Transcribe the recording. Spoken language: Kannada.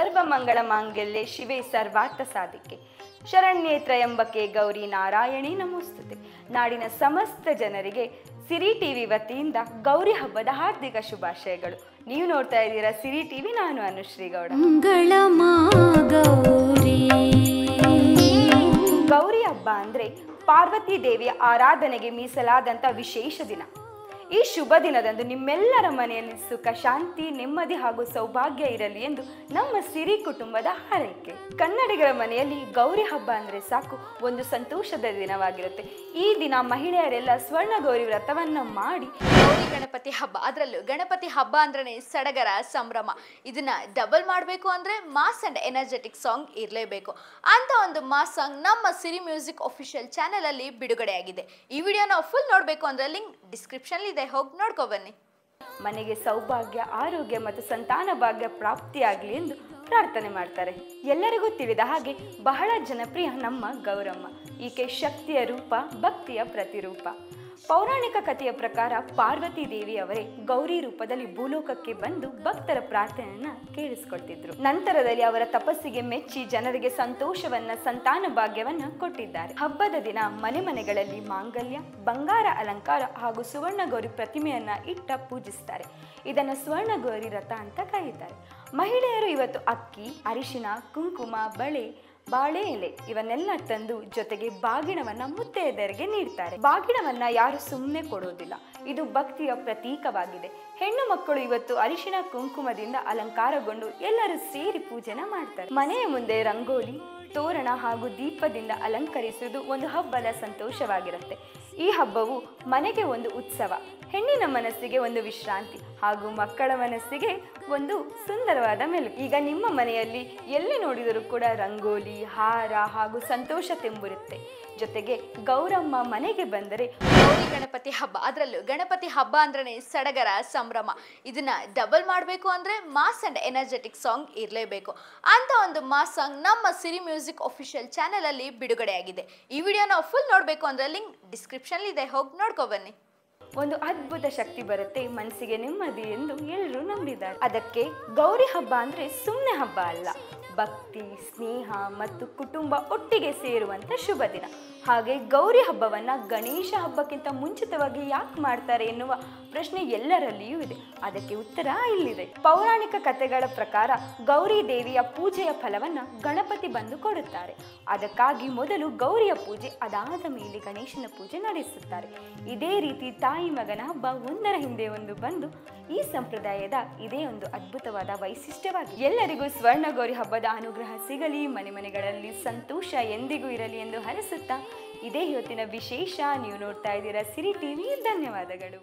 ಸರ್ವಮಂಗಳ ಮಾಂಗಲ್ಯೆ ಶಿವೆ ಸರ್ವಾರ್ಥ ಸಾಧಿಕೆ ಶರಣ್ಯೇ ತ್ರಯಂಬಕೆ ಗೌರಿ ನಾರಾಯಣಿ ನಮೋಸ್ತುತೆ. ನಾಡಿನ ಸಮಸ್ತ ಜನರಿಗೆ ಸಿರಿ ಟಿವಿ ವತಿಯಿಂದ ಗೌರಿ ಹಬ್ಬದ ಹಾರ್ದಿಕ ಶುಭಾಶಯಗಳು. ನೀವು ನೋಡ್ತಾ ಇದ್ದೀರಾ ಸಿರಿ ಟಿವಿ, ನಾನು ಅನುಶ್ರೀ ಗೌಡ. ಗೌರಿ ಹಬ್ಬ ಅಂದ್ರೆ ಪಾರ್ವತಿ ದೇವಿಯ ಆರಾಧನೆಗೆ ಮೀಸಲಾದಂತ ವಿಶೇಷ ದಿನ. ಈ ಶುಭ ದಿನದಂದು ನಿಮ್ಮೆಲ್ಲರ ಮನೆಯಲ್ಲಿ ಸುಖ, ಶಾಂತಿ, ನೆಮ್ಮದಿ ಹಾಗೂ ಸೌಭಾಗ್ಯ ಇರಲಿ ಎಂದು ನಮ್ಮ ಸಿರಿ ಕುಟುಂಬದ ಹಾರೈಕೆ. ಕನ್ನಡಿಗರ ಮನೆಯಲ್ಲಿ ಗೌರಿ ಹಬ್ಬ ಅಂದ್ರೆ ಸಾಕು, ಒಂದು ಸಂತೋಷದ ದಿನವಾಗಿರುತ್ತೆ. ಈ ದಿನ ಮಹಿಳೆಯರೆಲ್ಲ ಸ್ವರ್ಣ ಗೌರಿ ವ್ರತವನ್ನ ಮಾಡಿ ಗೌರಿ ಗಣಪತಿ ಹಬ್ಬ, ಅದರಲ್ಲೂ ಗಣಪತಿ ಹಬ್ಬ ಅಂದ್ರೆ ಸಡಗರ, ಸಂಭ್ರಮ. ಇದನ್ನ ಡಬಲ್ ಮಾಡಬೇಕು ಅಂದ್ರೆ ಮಾಸ್ ಅಂಡ್ ಎನರ್ಜೆಟಿಕ್ ಸಾಂಗ್ ಇರಲೇಬೇಕು. ಅಂತ ಒಂದು ಮಾಸ್ ಸಾಂಗ್ ನಮ್ಮ ಸಿರಿ ಮ್ಯೂಸಿಕ್ ಅಫಿಷಿಯಲ್ ಚಾನೆಲ್ ಅಲ್ಲಿ ಬಿಡುಗಡೆ ಆಗಿದೆ. ಈ ವಿಡಿಯೋನ ಫುಲ್ ನೋಡ್ಬೇಕು ಅಂದ್ರೆ ಲಿಂಕ್ ಡಿಸ್ಕ್ರಿಪ್ಷನ್ ಇದೆ, ಹೋಗಿ ನೋಡ್ಕೊ ಬನ್ನಿ. ಮನೆಗೆ ಸೌಭಾಗ್ಯ, ಆರೋಗ್ಯ ಮತ್ತು ಸಂತಾನ ಭಾಗ್ಯ ಪ್ರಾಪ್ತಿಯಾಗಲಿ ಎಂದು ಪ್ರಾರ್ಥನೆ ಮಾಡ್ತಾರೆ. ಎಲ್ಲರಿಗೂ ತಿಳಿದ ಹಾಗೆ ಬಹಳ ಜನಪ್ರಿಯ ನಮ್ಮ ಗೌರಮ್ಮ. ಈಕೆ ಶಕ್ತಿಯ ರೂಪ, ಭಕ್ತಿಯ ಪ್ರತಿರೂಪ. ಪೌರಾಣಿಕ ಕಥೆಯ ಪ್ರಕಾರ ಪಾರ್ವತಿ ದೇವಿಯವರೇ ಗೌರಿ ರೂಪದಲ್ಲಿ ಭೂಲೋಕಕ್ಕೆ ಬಂದು ಭಕ್ತರ ಪ್ರಾರ್ಥನೆಯನ್ನ ಕೇಳಿಸ್ಕೊಳ್ತಿದ್ರು. ನಂತರದಲ್ಲಿ ಅವರ ತಪಸ್ಸಿಗೆ ಮೆಚ್ಚಿ ಜನರಿಗೆ ಸಂತೋಷವನ್ನ, ಸಂತಾನ ಭಾಗ್ಯವನ್ನ ಕೊಟ್ಟಿದ್ದಾರೆ. ಹಬ್ಬದ ದಿನ ಮನೆ ಮನೆಗಳಲ್ಲಿ ಮಾಂಗಲ್ಯ, ಬಂಗಾರ ಅಲಂಕಾರ ಹಾಗೂ ಸುವರ್ಣ ಗೌರಿ ಪ್ರತಿಮೆಯನ್ನ ಇಟ್ಟ ಪೂಜಿಸ್ತಾರೆ. ಇದನ್ನು ಸ್ವರ್ಣ ಗೌರಿ ವ್ರತ ಅಂತ ಕರೀತಾರೆ. ಮಹಿಳೆಯರು ಇವತ್ತು ಅಕ್ಕಿ, ಅರಿಶಿನ, ಕುಂಕುಮ, ಬಳೆ, ಬಾಳೆ ಎಲೆ ಇವನ್ನೆಲ್ಲ ತಂದು ಜೊತೆಗೆ ಬಾಗಿಣವನ್ನ ಮುತ್ತೈದೆಯರಿಗೆ ನೀಡ್ತಾರೆ. ಬಾಗಿಣವನ್ನ ಯಾರು ಸುಮ್ಮನೆ ಕೊಡೋದಿಲ್ಲ, ಇದು ಭಕ್ತಿಯ ಪ್ರತೀಕವಾಗಿದೆ. ಹೆಣ್ಣು ಮಕ್ಕಳು ಇವತ್ತು ಅರಿಶಿನ ಕುಂಕುಮದಿಂದ ಅಲಂಕಾರಗೊಂಡು ಎಲ್ಲರೂ ಸೇರಿ ಪೂಜೆನ ಮಾಡ್ತಾರೆ. ಮನೆಯ ಮುಂದೆ ರಂಗೋಲಿ, ತೋರಣ ಹಾಗೂ ದೀಪದಿಂದ ಅಲಂಕರಿಸುವುದು ಒಂದು ಹಬ್ಬದ ಸಂತೋಷವಾಗಿರುತ್ತೆ. ಈ ಹಬ್ಬವು ಮನೆಗೆ ಒಂದು ಉತ್ಸವ, ಹೆಣ್ಣಿನ ಮನಸ್ಸಿಗೆ ಒಂದು ವಿಶ್ರಾಂತಿ ಹಾಗೂ ಮಕ್ಕಳ ಮನಸ್ಸಿಗೆ ಒಂದು ಸುಂದರವಾದ ಮೆಲುಕು. ಈಗ ನಿಮ್ಮ ಮನೆಯಲ್ಲಿ ಎಲ್ಲಿ ನೋಡಿದರೂ ಕೂಡ ರಂಗೋಲಿ, ಹಾರ ಹಾಗೂ ಸಂತೋಷ ತುಂಬುರುತ್ತೆ. ಜೊತೆಗೆ ಗೌರಮ್ಮ ಮನೆಗೆ ಬಂದರೆ ಗೌರಿ ಗಣಪತಿ ಹಬ್ಬ, ಅದರಲ್ಲೂ ಗಣಪತಿ ಹಬ್ಬ ಅಂದ್ರೆ ಸಡಗರ, ಸಂಭ್ರಮ. ಇದನ್ನ ಡಬಲ್ ಮಾಡಬೇಕು ಅಂದ್ರೆ ಮಾಸ್ ಅಂಡ್ ಎನರ್ಜೆಟಿಕ್ ಸಾಂಗ್ ಇರಲೇಬೇಕು. ಅಂತ ಒಂದು ಮಾಸ್ ಸಾಂಗ್ ನಮ್ಮ ಸಿರಿ ಮ್ಯೂಸಿಕ್ ಅಫಿಷಿಯಲ್ ಚಾನೆಲ್ ಅಲ್ಲಿ ಬಿಡುಗಡೆ ಆಗಿದೆ. ಈ ವಿಡಿಯೋನ ಫುಲ್ ನೋಡ್ಬೇಕು ಅಂದ್ರೆ ಲಿಂಕ್ ಡಿಸ್ಕ್ರಿಪ್ಷನ್ ಇದೆ, ಹೋಗಿ ನೋಡ್ಕೊ ಬನ್ನಿ. ಒಂದು ಅದ್ಭುತ ಶಕ್ತಿ ಬರುತ್ತೆ, ಮನಸ್ಸಿಗೆ ನೆಮ್ಮದಿ ಎಂದು ಎಲ್ಲರೂ ನಂಬಿದ್ದಾರೆ. ಅದಕ್ಕೆ ಗೌರಿ ಹಬ್ಬ ಅಂದ್ರೆ ಸುಮ್ಮನೆ ಹಬ್ಬ ಅಲ್ಲ, ಭಕ್ತಿ, ಸ್ನೇಹ ಮತ್ತು ಕುಟುಂಬ ಒಟ್ಟಿಗೆ ಸೇರುವಂತ ಶುಭ ದಿನ. ಹಾಗೆ ಗೌರಿ ಹಬ್ಬವನ್ನ ಗಣೇಶ ಹಬ್ಬಕ್ಕಿಂತ ಮುಂಚಿತವಾಗಿ ಯಾಕೆ ಮಾಡ್ತಾರೆ ಎನ್ನುವ ಪ್ರಶ್ನೆ ಎಲ್ಲರಲ್ಲಿಯೂ ಇದೆ. ಅದಕ್ಕೆ ಉತ್ತರ ಇಲ್ಲಿದೆ. ಪೌರಾಣಿಕ ಕಥೆಗಳ ಪ್ರಕಾರ ಗೌರಿ ದೇವಿಯ ಪೂಜೆಯ ಫಲವನ್ನ ಗಣಪತಿ ಬಂದು ಕೊಡುತ್ತಾರೆ. ಅದಕ್ಕಾಗಿ ಮೊದಲು ಗೌರಿಯ ಪೂಜೆ, ಅದಾದ ಮೇಲೆ ಗಣೇಶನ ಪೂಜೆ ನಡೆಸುತ್ತಾರೆ. ಇದೇ ರೀತಿ ತಾಯಿ ಮಗನ ಹಬ್ಬ ಒಂದರ ಹಿಂದೆ ಒಂದು ಬಂದು ಈ ಸಂಪ್ರದಾಯದ ಇದೇ ಒಂದು ಅದ್ಭುತವಾದ ವೈಶಿಷ್ಟ್ಯವಾಗಿದೆ. ಎಲ್ಲರಿಗೂ ಸ್ವರ್ಣ ಗೌರಿ ಹಬ್ಬದ ಅನುಗ್ರಹ ಸಿಗಲಿ, ಮನೆ ಮನೆಗಳಲ್ಲಿ ಸಂತೋಷ ಎಂದಿಗೂ ಇರಲಿ ಎಂದು ಹರಸುತ್ತಾ ಇದೇ ಇವತ್ತಿನ ವಿಶೇಷ. ನೀವು ನೋಡ್ತಾ ಇದ್ದೀರಾ ಸಿರಿ ಟಿವಿ. ಧನ್ಯವಾದಗಳು.